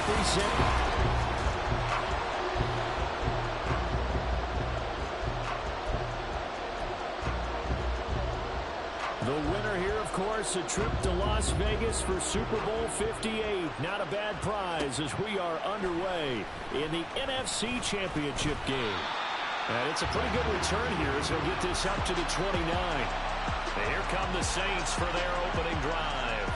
representing. The winner here, of course, a trip to Las Vegas for Super Bowl 58. Not a bad prize as we are underway in the NFC Championship game. And it's a pretty good return here as they'll get this up to the 29. And here come the Saints for their opening drive.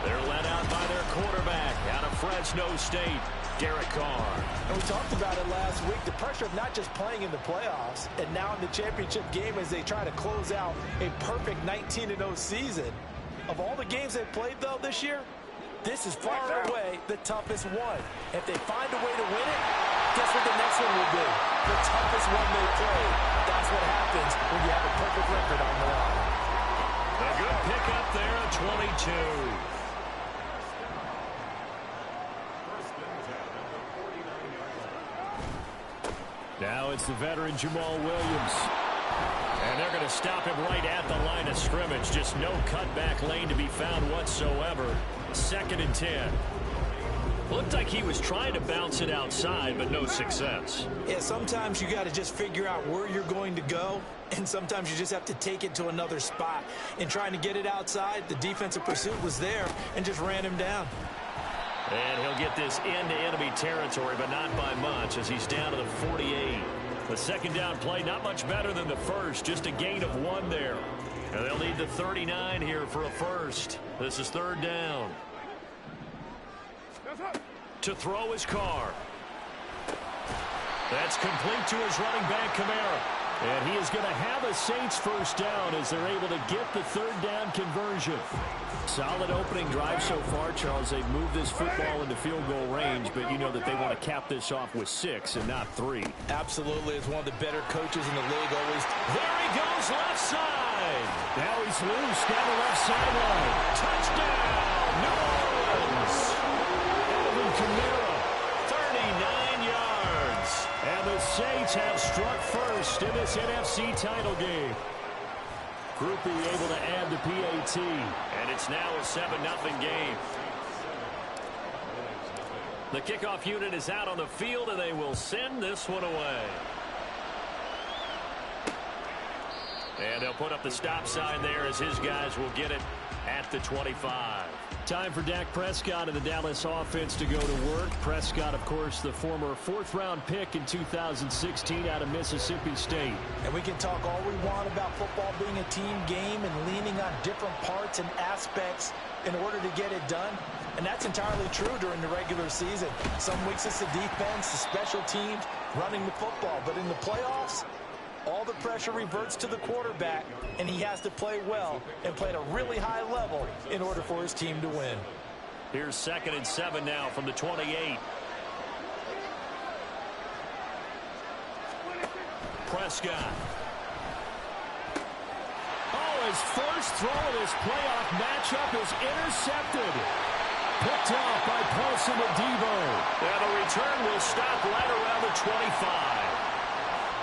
They're led out by their quarterback out of Fresno State, Derek Carr. And we talked about it last week, the pressure of not just playing in the playoffs and now in the championship game as they try to close out a perfect 19-0 season. Of all the games they've played, though, this year, this is far and away the toughest one. If they find a way to win it, guess what the next one will be? The toughest one they played. That's what happens when you have a perfect record on the line. A good pick up there at 22. Now it's the veteran Jamal Williams. And they're going to stop him right at the line of scrimmage. Just no cutback lane to be found whatsoever. 2nd and 10. Looked like he was trying to bounce it outside, but no success. Yeah, sometimes you got to just figure out where you're going to go, and sometimes you just have to take it to another spot. In trying to get it outside, the defensive pursuit was there and just ran him down. And he'll get this into enemy territory, but not by much as he's down to the 48. The second down play, not much better than the first, just a gain of 1 there. And they'll need the 39 here for a first. This is 3rd down. To throw his Carr. That's complete to his running back, Kamara. And he is going to have a Saints first down as they're able to get the 3rd down conversion. Solid opening drive so far, Charles. They've moved this football into field goal range, but you know that they want to cap this off with 6 and not 3. Absolutely. As one of the better coaches in the league always. There he goes, left side. Now he's loose down the left sideline. Touchdown, New Orleans. Alvin Kamara, 39 yards. And the Saints have struck first in this NFC title game. Groupie able to add the PAT. And it's now a 7-0 game. The kickoff unit is out on the field, and they will send this one away. And they'll put up the stop sign there as his guys will get it at the 25. Time for Dak Prescott and the Dallas offense to go to work. Prescott, of course, the former 4th-round pick in 2016 out of Mississippi State. And we can talk all we want about football being a team game and leaning on different parts and aspects in order to get it done. And that's entirely true during the regular season. Some weeks it's the defense, the special teams, running the football. But in the playoffs, all the pressure reverts to the quarterback, and he has to play well and play at a really high level in order for his team to win. Here's 2nd and 7 now from the 28. Prescott. Oh, his first throw of this playoff matchup is intercepted. Picked off by Paulson Adebo. And the return will stop right around the 25.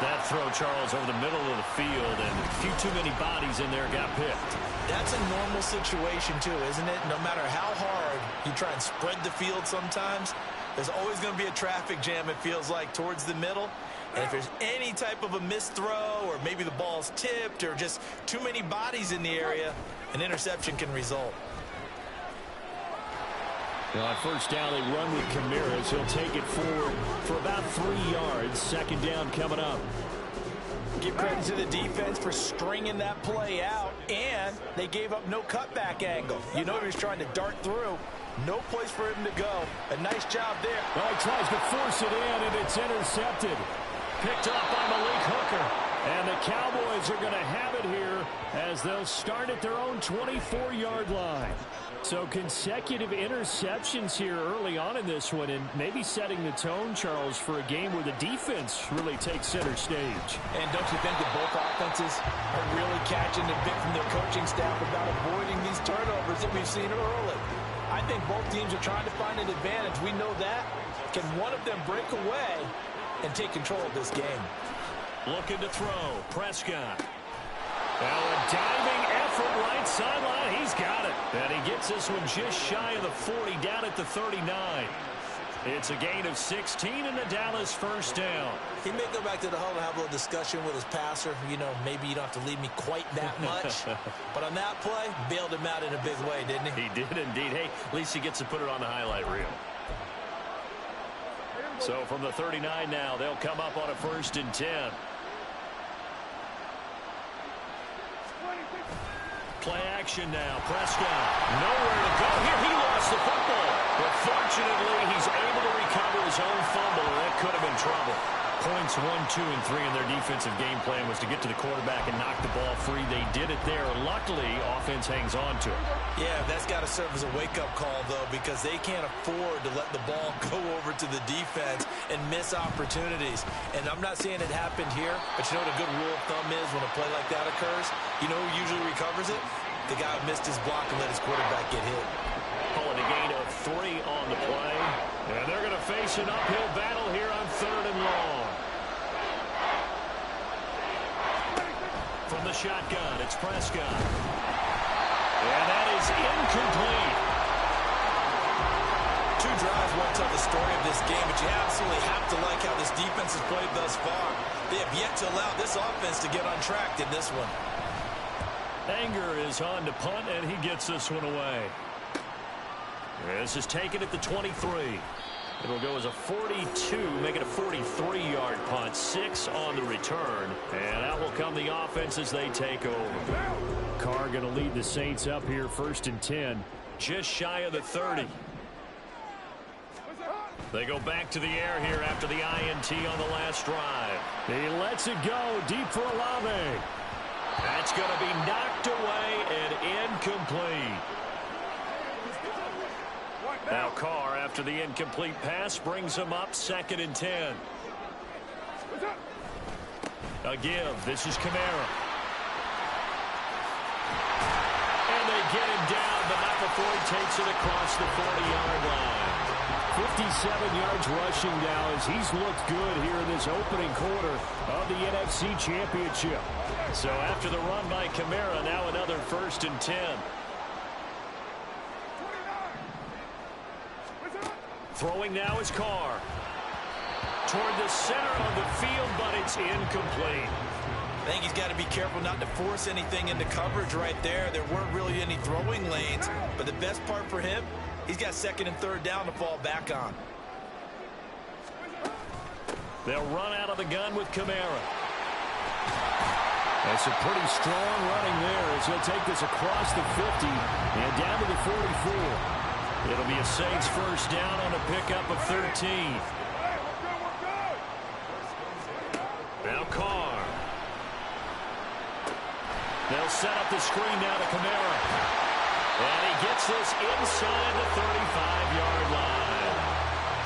That throw, Charles, over the middle of the field, and a few too many bodies in there got picked. That's a normal situation, too, isn't it? No matter how hard you try and spread the field sometimes, there's always going to be a traffic jam, it feels like, towards the middle. And if there's any type of a missed throw, or maybe the ball's tipped, or just too many bodies in the area, an interception can result. Well, on first down, they run with Kamara, so he'll take it forward for about 3 yards. 2nd down coming up. Give credit to the defense for stringing that play out, and they gave up no cutback angle. You know he was trying to dart through. No place for him to go. A nice job there. Well, he tries to force it in, and it's intercepted. Picked up by Malik Hooker. And the Cowboys are going to have it here as they'll start at their own 24-yard line. So consecutive interceptions here early on in this one, and maybe setting the tone, Charles, for a game where the defense really takes center stage. And don't you think that both offenses are really catching the bit from their coaching staff about avoiding these turnovers that we've seen early? I think both teams are trying to find an advantage. We know that. Can one of them break away and take control of this game? Looking to throw. Prescott. Well, a diving effort right sideline. He's got it. And he gets this one just shy of the 40 down at the 39. It's a gain of 16 and the Dallas first down. He may go back to the huddle and have a little discussion with his passer. You know, maybe you don't have to leave me quite that much. But on that play, bailed him out in a big way, didn't he? He did indeed. Hey, at least he gets to put it on the highlight reel. So from the 39 now, they'll come up on a 1st and 10. Play action now. Prescott. Nowhere to go here. He lost the football. But fortunately, he's able to recover his own fumble, and that could have been trouble. Points 1, 2, and 3 in their defensive game plan was to get to the quarterback and knock the ball free. They did it there. Luckily, offense hangs on to it. Yeah, that's got to serve as a wake-up call, though, because they can't afford to let the ball go over to the defense and miss opportunities. And I'm not saying it happened here, but you know what a good rule of thumb is when a play like that occurs? You know who usually recovers it? The guy who missed his block and let his quarterback get hit. Calling a gain of 3 on the play. And they're going to face an uphill battle here on 3rd and long. From the shotgun, it's Prescott. And that is incomplete. 2 drives won't tell the story of this game, but you absolutely have to like how this defense has played thus far. They have yet to allow this offense to get on track in this one. Anger is on to punt, and he gets this one away. This is taken at the 23. It'll go as a 42, make it a 43-yard punt. 6 on the return. And out will come the offense as they take over. Carr going to lead the Saints up here 1st and 10. Just shy of the 30. They go back to the air here after the INT on the last drive. He lets it go deep for Olave. That's going to be knocked away and incomplete. Now Carr, after the incomplete pass, brings him up 2nd and 10. A give. This is Kamara. And they get him down, but not before he takes it across the 40-yard line. 57 yards rushing now as he's looked good here in this opening quarter of the NFC Championship. So after the run by Kamara, now another 1st and 10. Throwing now is Carr. Toward the center of the field, but it's incomplete. I think he's got to be careful not to force anything into coverage right there. There weren't really any throwing lanes, but the best part for him, he's got 2nd and 3rd down to fall back on. They'll run out of the gun with Kamara. That's a pretty strong running there as he'll take this across the 50 and down to the 44. It'll be a Saints first down on a pickup of 13. Now Carr. They'll set up the screen now to Kamara. And he gets this inside the 35-yard line.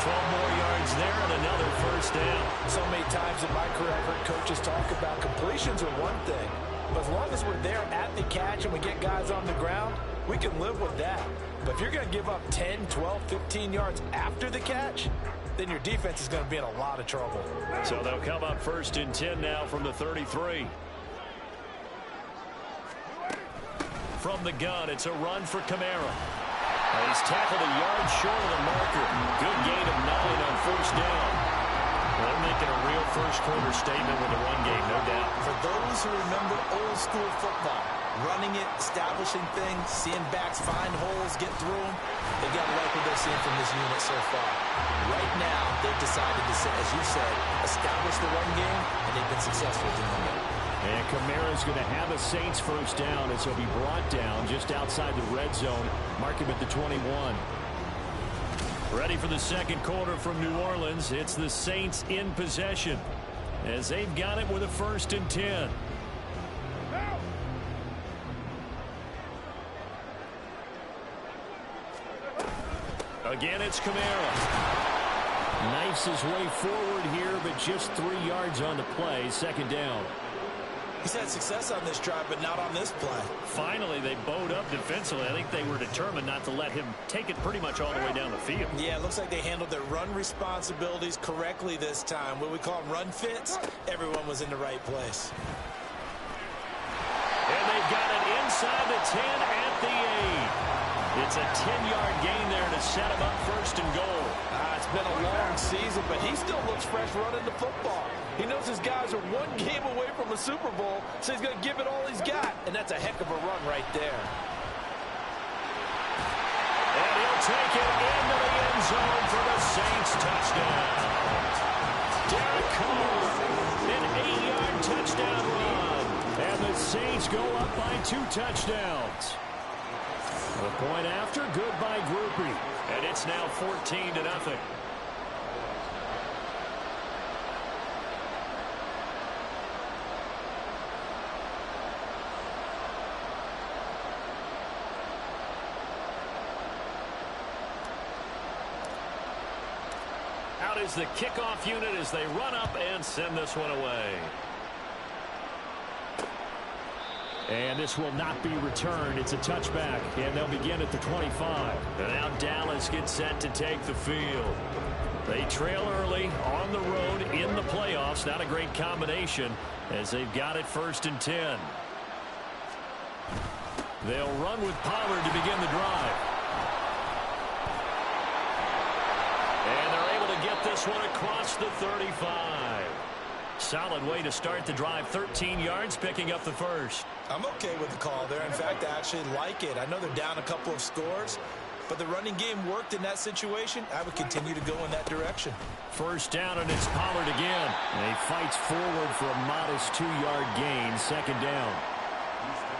12 more yards there and another first down. So many times in my career I've heard coaches talk about completions are one thing. But as long as we're there at the catch and we get guys on the ground, we can live with that. But if you're going to give up 10, 12, 15 yards after the catch, then your defense is going to be in a lot of trouble. So they'll come up 1st and 10 now from the 33. From the gun, it's a run for Kamara. He's tackled a yard short of the marker. Good gain of 9 on 1st down. They're making a real first-quarter statement with the run game, no doubt. For those who remember old-school football, running it, establishing things, seeing backs find holes, get through them, they've got to like what they're seeing from this unit so far. Right now, they've decided to, as you said, establish the run game, and they've been successful doing it. And Kamara's going to have a Saints first down as he'll be brought down just outside the red zone. Mark him at the 21. Ready for the second quarter from New Orleans. It's the Saints in possession as they've got it with a 1st and 10. Again, it's Kamara. Knifes his way forward here, but just 3 yards on the play. 2nd down. He's had success on this drive, but not on this play. Finally, they bowed up defensively. I think they were determined not to let him take it pretty much all the way down the field. Yeah, it looks like they handled their run responsibilities correctly this time. What we call them run fits, everyone was in the right place. And they've got it inside the 10 at the 8. It's a 10-yard gain there to set him up 1st and goal. It's It's been a long season, but he still looks fresh running the football. He knows his guys are one game away from a Super Bowl, so he's going to give it all he's got. And that's a heck of a run right there. And he'll take it into the end zone for the Saints touchdown. Derek Carr, an 8-yard touchdown run. And the Saints go up by 2 touchdowns. The point after, good by Groupie. And it's now 14-0. Out is the kickoff unit as they run up and send this one away. And this will not be returned. It's a touchback, and they'll begin at the 25. And now Dallas gets set to take the field. They trail early on the road in the playoffs. Not a great combination as they've got it 1st and 10. They'll run with Pollard to begin the drive. And they're able to get this one across the 35. Solid way to start the drive. 13 yards, picking up the first. I'm okay with the call there. In fact, I actually like it. I know they're down a couple of scores, but the running game worked in that situation. I would continue to go in that direction. First down, and it's Pollard again. And he fights forward for a modest 2-yard gain. 2nd down.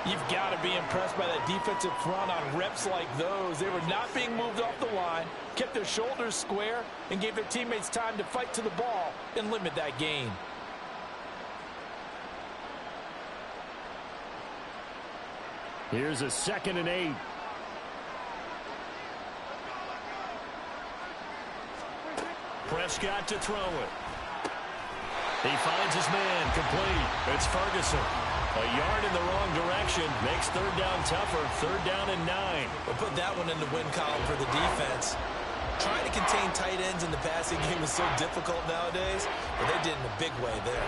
You've got to be impressed by that defensive front on reps like those. They were not being moved off the line, kept their shoulders square, and gave their teammates time to fight to the ball and limit that gain. Here's a 2nd and 8. Prescott to throw it. He finds his man, complete. It's Ferguson. A yard in the wrong direction makes 3rd down tougher. 3rd down and 9. We'll put that one in the win column for the defense. Trying to contain tight ends in the passing game is so difficult nowadays, but they did in a big way there.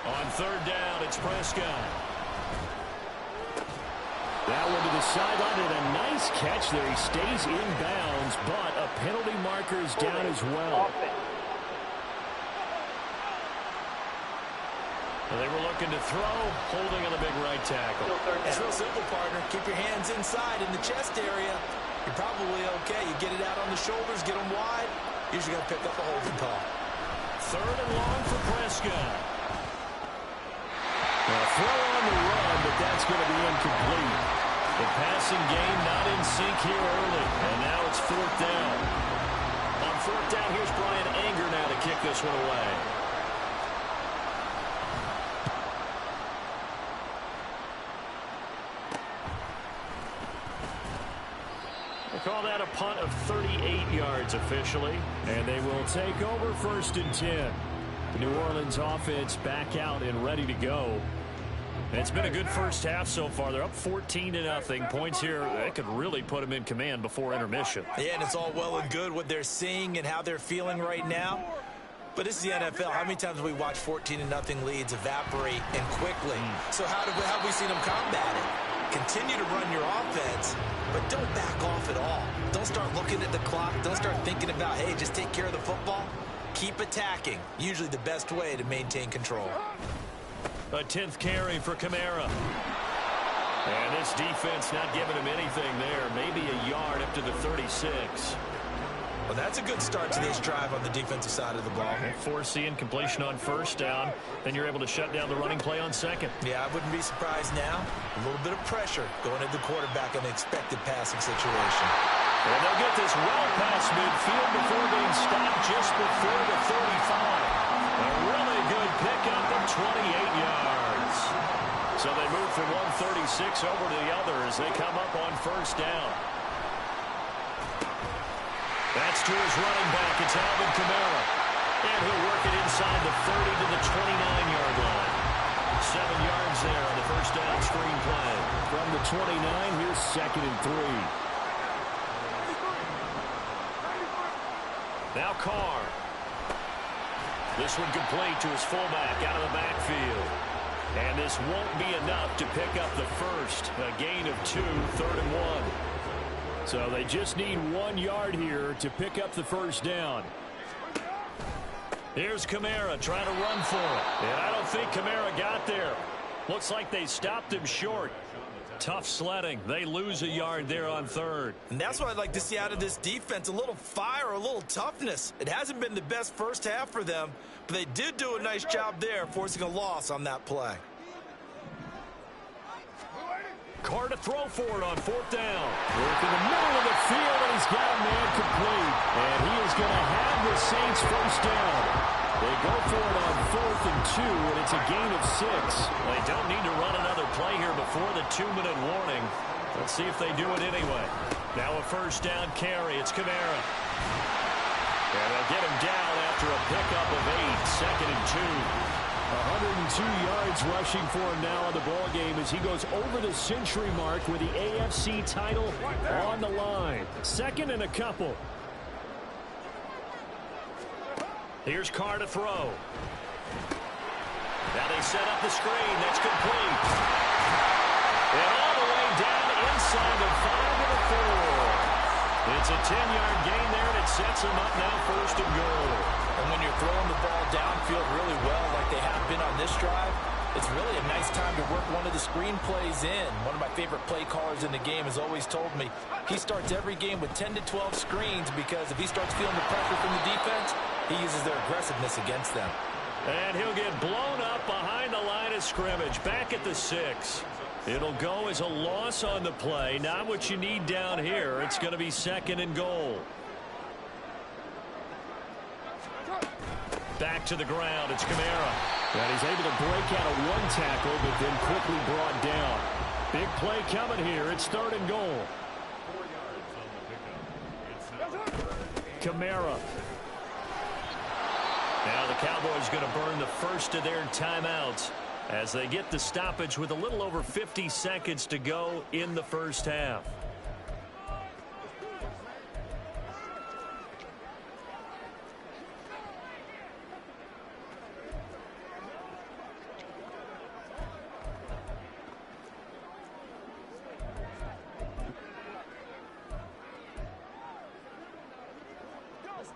On 3rd down, it's Prescott. That one to the sideline, and a nice catch there. He stays in bounds, but a penalty marker is down as well. They were looking to throw, holding on the big right tackle. It's real simple, partner. Keep your hands inside in the chest area. You're probably okay. You get it out on the shoulders, get them wide. Usually going to pick up a holding call. 3rd and long for Prescott. A throw on the run, but that's going to be incomplete. The passing game not in sync here early, and now it's 4th down. On 4th down, here's Brian Anger now to kick this one away. They call that a punt of 38 yards officially, and they will take over 1st and 10. The New Orleans offense back out and ready to go. And it's been a good first half so far. They're up 14-0. Points here that could really put them in command before intermission. Yeah, and it's all well and good what they're seeing and how they're feeling right now. But this is the NFL. How many times have we watched 14-0 leads evaporate and quickly? So how have we seen them combat it? Continue to run your offense, but don't back off at all. Don't start looking at the clock. Don't start thinking about, hey, just take care of the football. Keep attacking. Usually the best way to maintain control. A 10th carry for Kamara. And this defense not giving him anything there. Maybe a yard up to the 36. Well, that's a good start to this drive on the defensive side of the ball. Force the incompletion on 1st down. Then you're able to shut down the running play on 2nd. Yeah, I wouldn't be surprised now. A little bit of pressure going at the quarterback in an expected passing situation. And they'll get this well past midfield before being stopped just before the 35. A really good pickup of 28 yards. So they move from 136 over to the other as they come up on first down. That's to his running back. It's Alvin Kamara. And he'll work it inside the 30 to the 29-yard line. 7 yards there on the first down screen play. From the 29, here's 2nd and 3. Now Carr. This one complete to his fullback out of the backfield. And this won't be enough to pick up the first. A gain of 2, 3rd and 1. So they just need 1 yard here to pick up the first down. Here's Kamara trying to run for it. And I don't think Kamara got there. Looks like they stopped him short. Tough sledding. They lose a yard there on 3rd. And that's what I'd like to see out of this defense. A little fire, a little toughness. It hasn't been the best first half for them, but they did do a nice job there, forcing a loss on that play. Carr to throw for it on 4th down. Work in the middle of the field, and he's got a man complete. And he is going to have the Saints first down. They go for it on 4th and 2, and it's a gain of 6. They don't need to run another play here before the 2-minute warning. Let's see if they do it anyway. Now a first down carry. It's Kamara. And they'll get him down after a pickup of 8. 2nd and 2. 102 yards rushing for him now in the ball game as he goes over the century mark with the AFC title on the line. 2nd and a couple. Here's Carr to throw. Now they set up the screen. That's complete. And all the way down inside the 5 to the 4. It's a 10-yard gain there, and it sets them up now 1st and goal. And when you're throwing the ball downfield really well like they have been on this drive, it's really a nice time to work one of the screen plays in. One of my favorite play callers in the game has always told me he starts every game with 10 to 12 screens because if he starts feeling the pressure from the defense, he uses their aggressiveness against them. And he'll get blown up behind the line of scrimmage, back at the 6. It'll go as a loss on the play. Not what you need down here. It's going to be 2nd and goal. Back to the ground. It's Kamara. And he's able to break out of 1 tackle, but then quickly brought down. Big play coming here. It's 3rd and goal. Kamara. Now the Cowboys going to burn the first of their timeouts as they get the stoppage with a little over 50 seconds to go in the first half.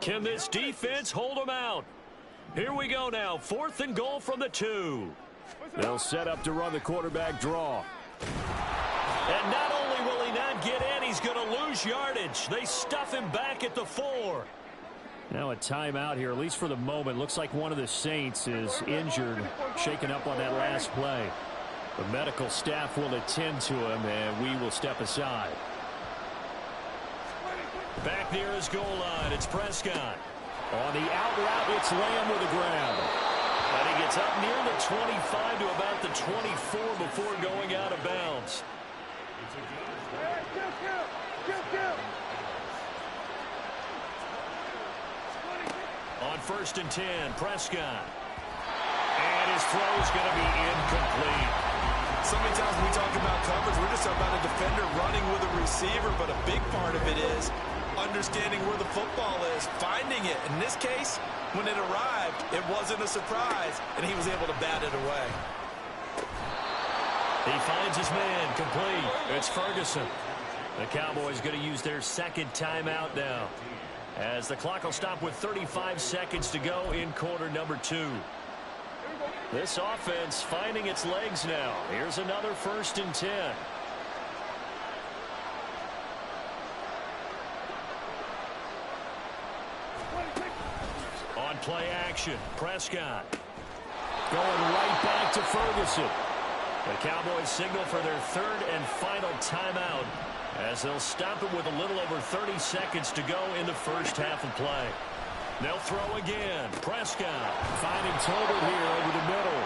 Can this defense hold them out? Here we go now. 4th and goal from the 2. They'll set up to run the quarterback draw. And not only will he not get in, he's going to lose yardage. They stuff him back at the 4. Now a timeout here, at least for the moment. Looks like one of the Saints is injured, shaken up on that last play. The medical staff will attend to him, and we will step aside. Back near his goal line, it's Prescott. On the out route, it's Lamb with the grab. And he gets up near the 25 to about the 24 before going out of bounds. On 1st and 10, Prescott. And his throw is going to be incomplete. So many times when we talk about coverage, we're just talking about a defender running with a receiver, but a big part of it is understanding where the football is, finding it. In this case, when it arrived, it wasn't a surprise, and he was able to bat it away. He finds his man complete. It's Ferguson. The Cowboys going to use their 2nd timeout now, as the clock will stop with 35 seconds to go in quarter number 2. This offense finding its legs now. Here's another 1st and 10. On play action, Prescott. Going right back to Ferguson. The Cowboys signal for their 3rd and final timeout as they'll stop it with a little over 30 seconds to go in the first half of play. They'll throw again. Prescott finding Tolbert here over the middle.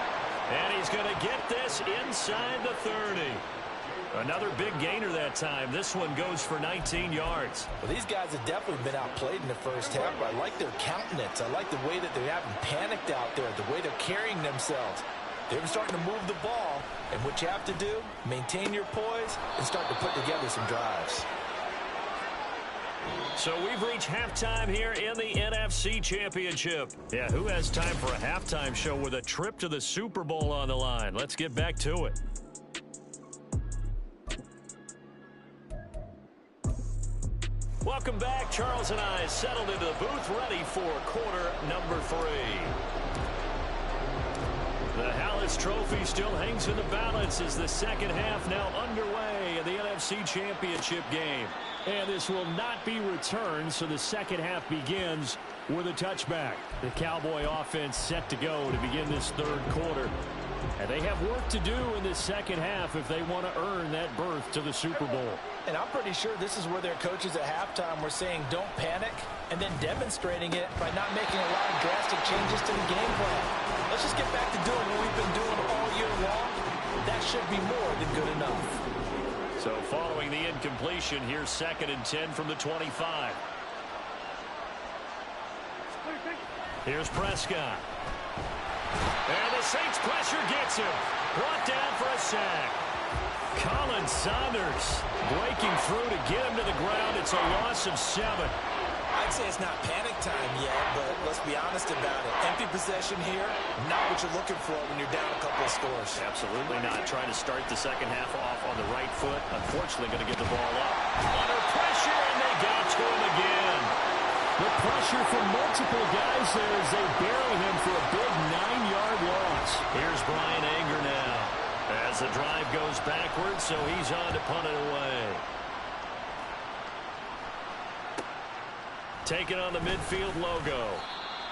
And he's going to get this inside the 30. Another big gainer that time. This one goes for 19 yards. Well, these guys have definitely been outplayed in the first half, but I like their countenance. I like the way that they haven't panicked out there, the way they're carrying themselves. They're starting to move the ball, and what you have to do, maintain your poise and start to put together some drives. So we've reached halftime here in the NFC Championship. Yeah, who has time for a halftime show with a trip to the Super Bowl on the line? Let's get back to it. Welcome back. Charles and I settled into the booth, ready for quarter number 3. The Hallis Trophy still hangs in the balance as the second half now underway in the NFC Championship game. And this will not be returned, so the second half begins with a touchback. The Cowboy offense set to go to begin this third quarter. And they have work to do in the second half if they want to earn that berth to the Super Bowl. And I'm pretty sure this is where their coaches at halftime were saying don't panic, and then demonstrating it by not making a lot of drastic changes to the game plan. Let's just get back to doing what we've been doing all year long. That should be more than good enough. So following the incompletion, here's 2nd and 10 from the 25. Here's Prescott. And the Saints pressure gets him. Brought down for a sack. Colin Saunders breaking through to get him to the ground. It's a loss of 7. I'd say it's not panic time yet, but let's be honest about it. Empty possession here, not what you're looking for when you're down a couple of scores. Absolutely not. Trying to start the second half off on the right foot. Unfortunately, going to get the ball up. Under pressure, and they got to him again. The pressure from multiple guys there as they bury him for a big 9-yard loss. Here's Brian Anger now as the drive goes backwards, so he's on to punt it away. Taking on the midfield logo.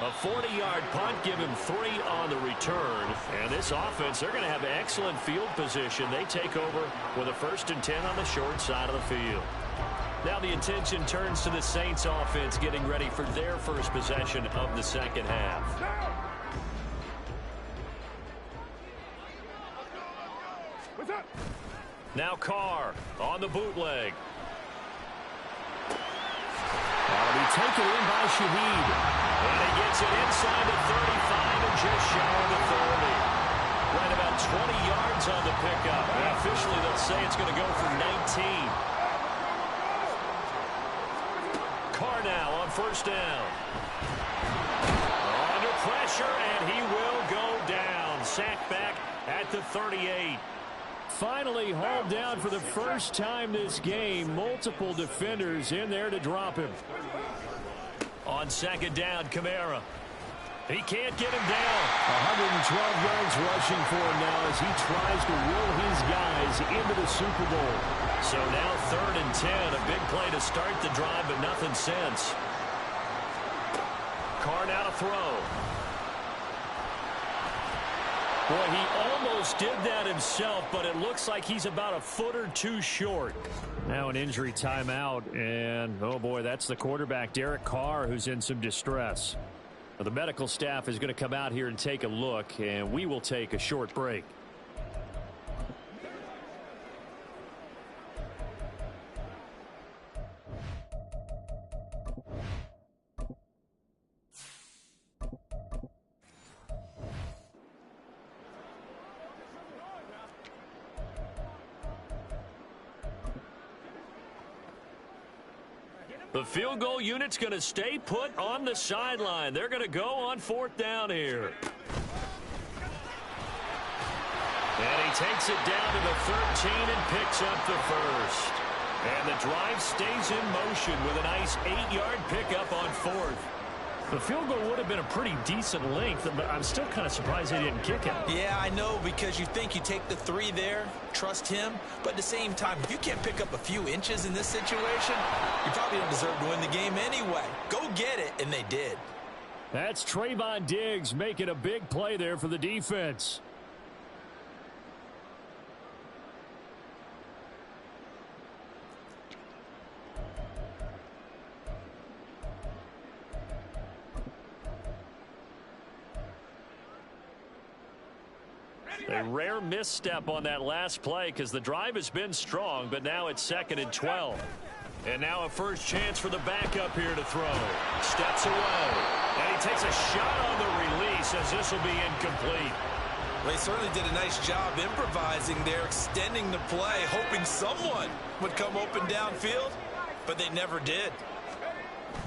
A 40-yard punt, give him 3 on the return. And this offense, they're going to have excellent field position. They take over with a 1st and 10 on the short side of the field. Now the attention turns to the Saints offense getting ready for their first possession of the second half. Now Carr on the bootleg. That'll be taken in by Shaheed. And he gets it inside the 35 and just shy of the 30. Right about 20 yards on the pickup. And officially they'll say it's going to go for 19. Carr now on 1st down. Under pressure, and he will go down. Sacked back at the 38. Finally hauled down for the first time this game. Multiple defenders in there to drop him. On 2nd down, Kamara. He can't get him down. 112 yards rushing for him now as he tries to will his guys into the Super Bowl. So now 3rd and 10. A big play to start the drive, but nothing since. Carr now to throw. Boy, he almost did that himself, but it looks like he's about a foot or 2 short. Now an injury timeout, and oh boy, that's the quarterback, Derek Carr, who's in some distress. Well, the medical staff is going to come out here and take a look, and we will take a short break. The field goal unit's going to stay put on the sideline. They're going to go on 4th down here. And he takes it down to the 13 and picks up the 1st. And the drive stays in motion with a nice 8-yard pickup on 4th. The field goal would have been a pretty decent length, but I'm still kind of surprised they didn't kick it. Yeah, I know, because you think you take the 3 there, trust him, but at the same time, if you can't pick up a few inches in this situation, you probably don't deserve to win the game anyway. Go get it, and they did. That's Trayvon Diggs making a big play there for the defense. A rare misstep on that last play because the drive has been strong, but now it's 2nd and 12. And now a first chance for the backup here to throw. Steps away. And he takes a shot on the release as this will be incomplete. They certainly did a nice job improvising there, extending the play, hoping someone would come open downfield, but they never did.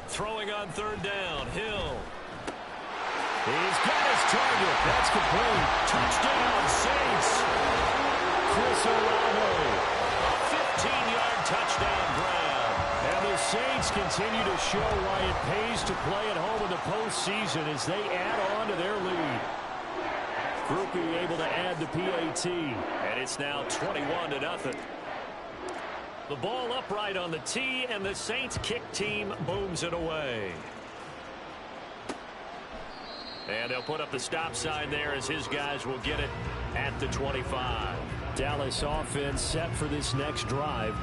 Throwing on 3rd down, Hill. He's got his target. That's complete. Touchdown, Saints. Chris Olave. A 15-yard touchdown grab. And the Saints continue to show why it pays to play at home in the postseason as they add on to their lead. Groupie able to add the PAT. And it's now 21-0. The ball upright on the tee, and the Saints kick team booms it away. And they'll put up the stop sign there as his guys will get it at the 25. Dallas offense set for this next drive.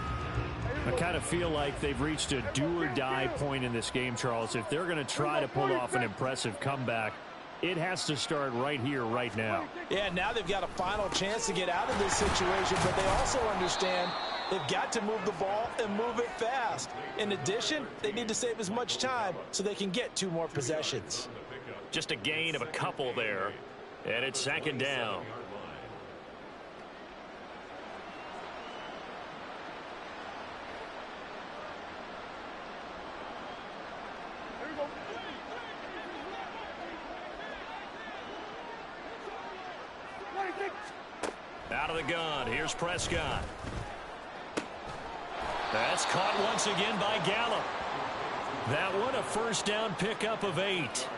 I kind of feel like they've reached a do-or-die point in this game, Charles. If they're going to try to pull off an impressive comeback, it has to start right here, right now. Yeah, now they've got a final chance to get out of this situation, but they also understand they've got to move the ball and move it fast. In addition, they need to save as much time so they can get 2 more possessions. Just a gain of a couple there, and it's 2nd down. Out of the gun, here's Prescott. That's caught once again by Gallup. That one a first down pickup of 8.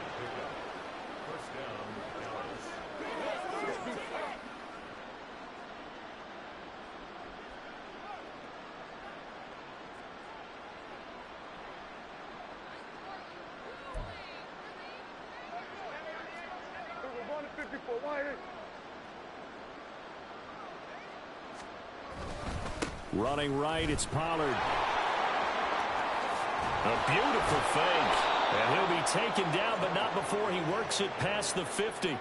Running right, it's Pollard. A beautiful fake. And he'll be taken down, but not before he works it past the 50.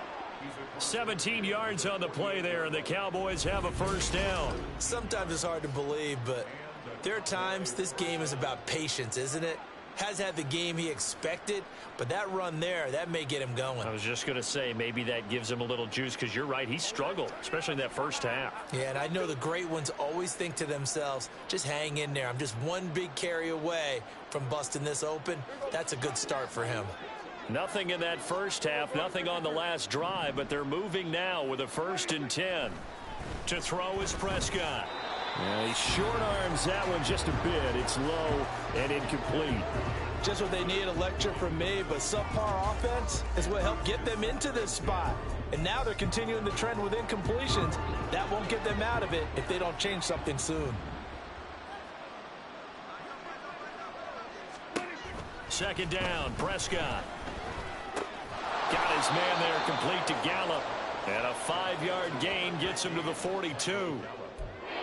17 yards on the play there, and the Cowboys have a first down. Sometimes it's hard to believe, but there are times this game is about patience, isn't it? Has had the game he expected, but that run there, that may get him going. I was just going to say, maybe that gives him a little juice, because you're right, he struggled, especially in that first half. Yeah, and I know the great ones always think to themselves, just hang in there. I'm just one big carry away from busting this open. That's a good start for him. Nothing in that first half, nothing on the last drive, but they're moving now with a 1st and 10. To throw is Prescott. Yeah, he short arms that one just a bit. It's low and incomplete. Just what they need, a lecture from me, but subpar offense is what helped get them into this spot. And now they're continuing the trend with incompletions. That won't get them out of it if they don't change something soon. 2nd down, Prescott. Got his man there, complete to Gallup. And a 5-yard gain gets him to the 42.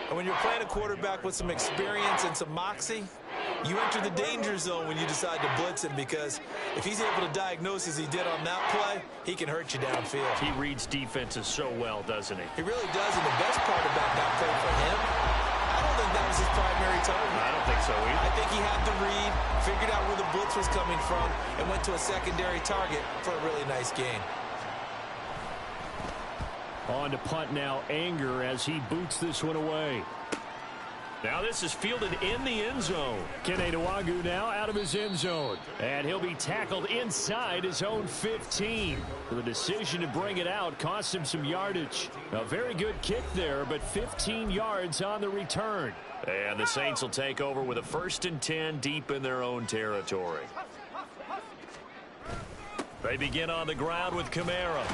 And when you're playing a quarterback with some experience and some moxie, you enter the danger zone when you decide to blitz him, because if he's able to diagnose as he did on that play, he can hurt you downfield. He reads defenses so well, doesn't he? He really does, and the best part about that play for him, I don't think that was his primary target. I don't think so either. I think he had the read, figured out where the blitz was coming from, and went to a secondary target for a really nice gain. On to punt now, Anger, as he boots this one away. Now this is fielded in the end zone. Kene Nwangwu now out of his end zone. And he'll be tackled inside his own 15. The decision to bring it out cost him some yardage. A very good kick there, but 15 yards on the return. And the Saints will take over with a 1st and 10 deep in their own territory. They begin on the ground with Kamara.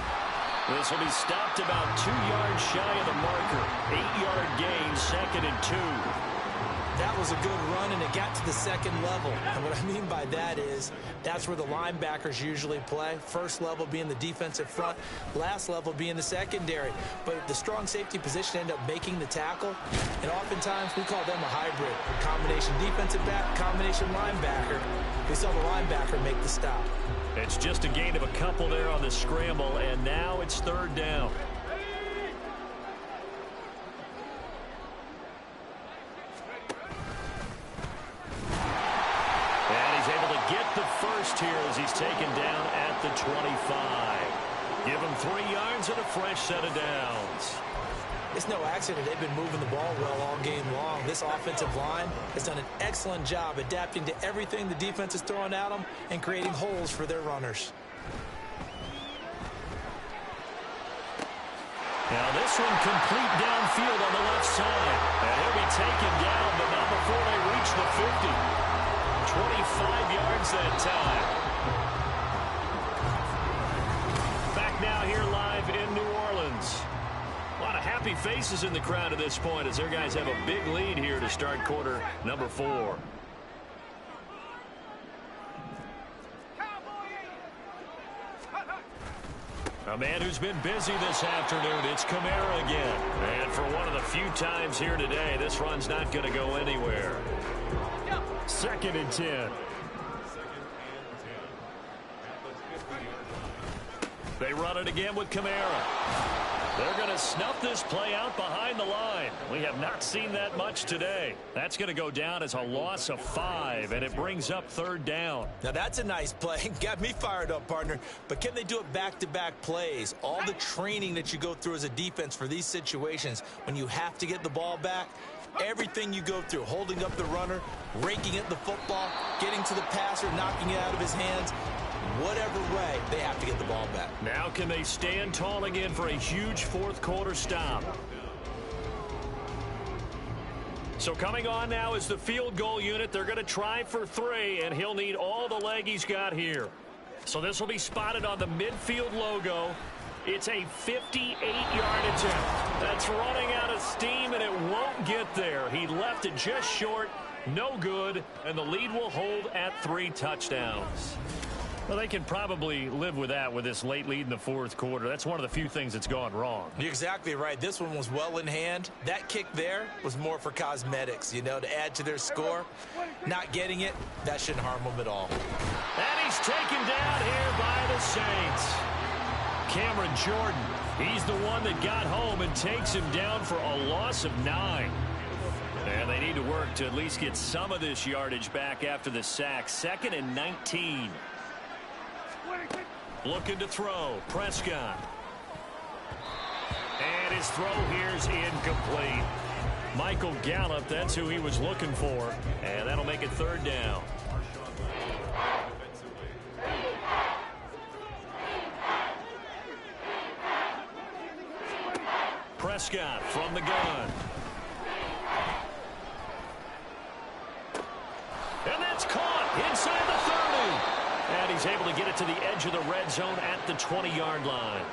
This will be stopped about 2 yards shy of the marker. 8-yard gain, 2nd and 2. That was a good run, and it got to the 2nd level. And what I mean by that is that's where the linebackers usually play. First level being the defensive front, last level being the secondary. But the strong safety position ended up making the tackle, and oftentimes we call them a hybrid. Combination defensive back, combination linebacker. We saw the linebacker make the stop. It's just a gain of a couple there on the scramble, and now it's 3rd down. the first here as he's taken down at the 25. Give him 3 yards and a fresh set of downs. It's no accident they've been moving the ball well all game long. This offensive line has done an excellent job adapting to everything the defense is throwing at them and creating holes for their runners. Now this one complete downfield on the left side. And he'll be taken down, but not before they reach the 50. 25 yards that time. Back now here live in New Orleans. A lot of happy faces in the crowd at this point as their guys have a big lead here to start quarter number 4. A man who's been busy this afternoon, it's Kamara again. And for one of the few times here today, this run's not going to go anywhere. 2nd and 10. They run it again with Kamara. They're going to snuff this play out behind the line. We have not seen that much today. That's going to go down as a loss of 5, and it brings up 3rd down. Now that's a nice play. Got me fired up, partner. But can they do it back-to-back plays? All the training that you go through as a defense for these situations, when you have to get the ball back, everything you go through, holding up the runner, raking at the football, getting to the passer, knocking it out of his hands, whatever way, they have to get the ball back. Now can they stand tall again for a huge 4th quarter stop? So coming on now is the field goal unit. They're going to try for 3, and he'll need all the leg he's got here. So this will be spotted on the midfield logo. It's a 58-yard attempt. That's running out of steam, and it won't get there. He left it just short, no good, and the lead will hold at 3 touchdowns. Well, they can probably live with that with this late lead in the 4th quarter. That's one of the few things that's gone wrong. You're exactly right. This one was well in hand. That kick there was more for cosmetics, you know, to add to their score. Not getting it, that shouldn't harm them at all. And he's taken down here by the Saints. Cameron Jordan, he's the one that got home and takes him down for a loss of 9. And they need to work to at least get some of this yardage back after the sack. 2nd and 19. Looking to throw. Prescott. And his throw here's incomplete. Michael Gallup, that's who he was looking for. And that'll make it 3rd down. Prescott from the gun. And that's caught inside the 30. And he's able to get it to the edge of the red zone at the 20-yard line.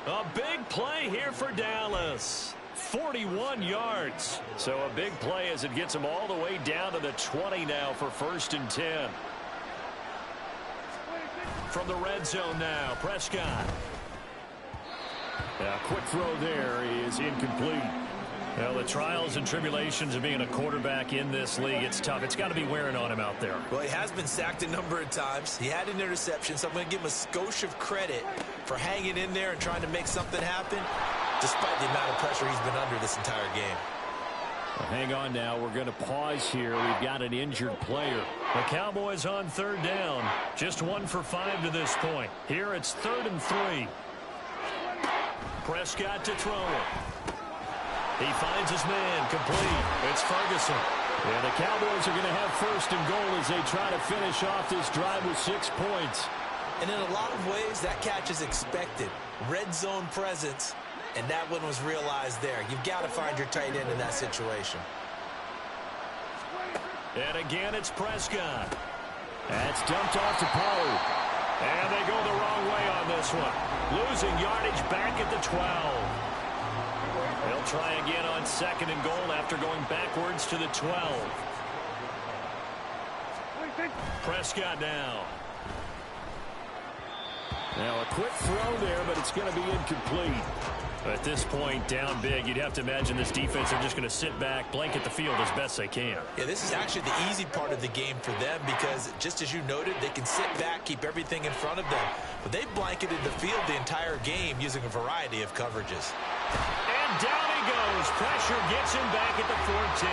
A big play here for Dallas. 41 yards. So a big play as it gets him all the way down to the 20 now for 1st and 10. From the red zone now, Prescott. A quick throw there is incomplete. Well, the trials and tribulations of being a quarterback in this league, it's tough. It's got to be wearing on him out there. Well, he has been sacked a number of times. He had an interception, so I'm going to give him a skosh of credit for hanging in there and trying to make something happen, despite the amount of pressure he's been under this entire game. Well, hang on now. We're going to pause here. We've got an injured player. The Cowboys on 3rd down. Just 1 for 5 to this point. Here it's 3rd and 3. Prescott to throw it. He finds his man, complete. It's Ferguson. Yeah, the Cowboys are going to have 1st and goal as they try to finish off this drive with 6 points. And in a lot of ways, that catch is expected. Red zone presence, and that one was realized there. You've got to find your tight end in that situation. And again, it's Prescott. That's dumped off to Pollard. And they go the wrong way on this one. Losing yardage back at the 12. They'll try again on 2nd and goal after going backwards to the 12. Prescott now. Now a quick throw there, but it's going to be incomplete. At this point, down big, you'd have to imagine this defense are just going to sit back, blanket the field as best they can. Yeah, this is actually the easy part of the game for them because, just as you noted, they can sit back, keep everything in front of them. But they've blanketed the field the entire game using a variety of coverages. And down he goes. Pressure gets him back at the 14.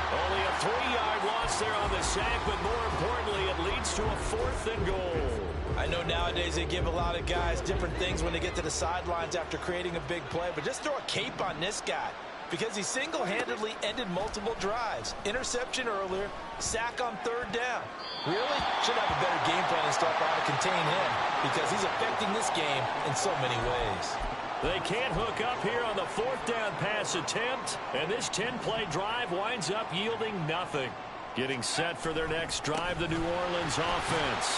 Only a 3-yard loss there on the sack, but more importantly, it leads to a 4th and goal. I know nowadays they give a lot of guys different things when they get to the sidelines after creating a big play, but just throw a cape on this guy because he single-handedly ended multiple drives. Interception earlier, sack on 3rd down. Really? Should have a better game plan and stuff how to contain him because he's affecting this game in so many ways. They can't hook up here on the 4th down pass attempt, and this 10-play drive winds up yielding nothing. Getting set for their next drive, the New Orleans offense.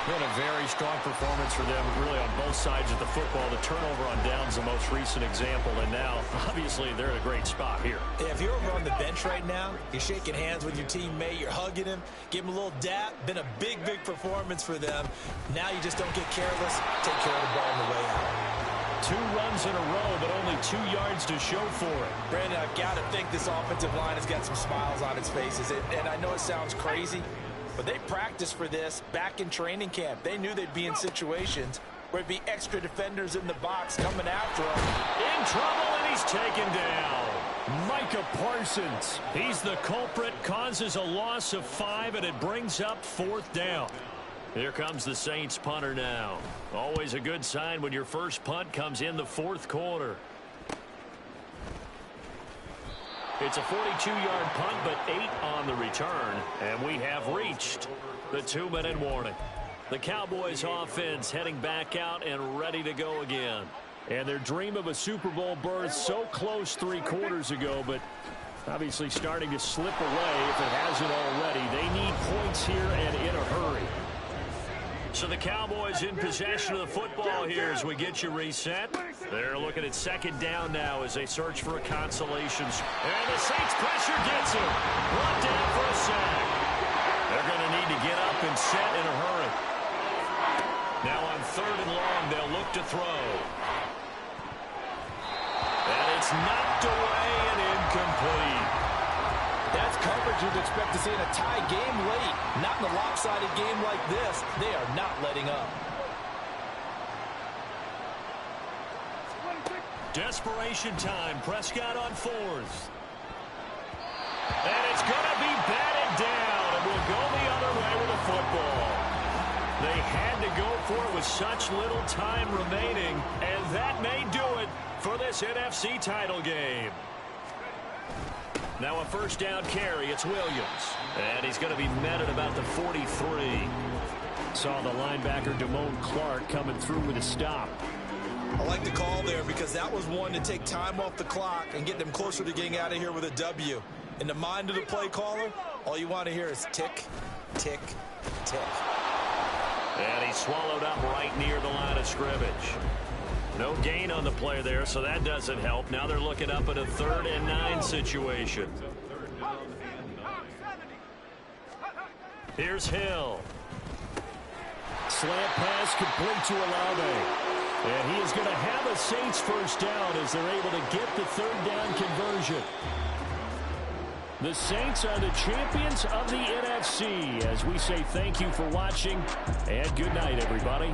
Been a very strong performance for them, really, on both sides of the football. The turnover on downs, the most recent example, and now, obviously, they're in a great spot here. Yeah, if you're over on the bench right now, you're shaking hands with your teammate, you're hugging him, give him a little dap. Been a big, big performance for them. Now you just don't get careless. Take care of the ball on the way out. 2 runs in a row, but only 2 yards to show for it. Brandon, I've got to think this offensive line has got some smiles on its faces. And I know it sounds crazy, but they practiced for this back in training camp. They knew they'd be in situations where there'd be extra defenders in the box coming after them. In trouble, and he's taken down. Micah Parsons. He's the culprit, causes a loss of 5, and it brings up 4th down. Here comes the Saints punter now. Always a good sign when your first punt comes in the 4th quarter. It's a 42-yard punt, but 8 on the return, and we have reached the 2-minute warning. The Cowboys offense heading back out and ready to go again. And their dream of a Super Bowl berth so close 3 quarters ago, but obviously starting to slip away if it hasn't already. They need points here and in a hurry. So the Cowboys in possession of the football here as we get you reset. They're looking at 2nd down now as they search for a consolation. And the Saints pressure gets him. Brought down for a sack. They're going to need to get up and set in a hurry. Now on 3rd and long, they'll look to throw. And it's knocked away and incomplete. That's coverage you'd expect to see in a tie game late. Not in a lopsided game like this. They are not letting up. Desperation time. Prescott on 4th. And it's going to be batted down. And we'll go the other way with the football. They had to go for it with such little time remaining. And that may do it for this NFC title game. Now a 1st down carry. It's Williams. And he's going to be met at about the 43. Saw the linebacker Damone Clark coming through with a stop. I like the call there because that was one to take time off the clock and get them closer to getting out of here with a W. In the mind of the play caller, all you want to hear is tick, tick, tick. And he's swallowed up right near the line of scrimmage. No gain on the play there, so that doesn't help. Now they're looking up at a 3rd and 9 situation. Here's Hill. Slant pass complete to Olave. And he is going to have a Saints 1st down as they're able to get the 3rd down conversion. The Saints are the champions of the NFC. As we say thank you for watching, and good night, everybody.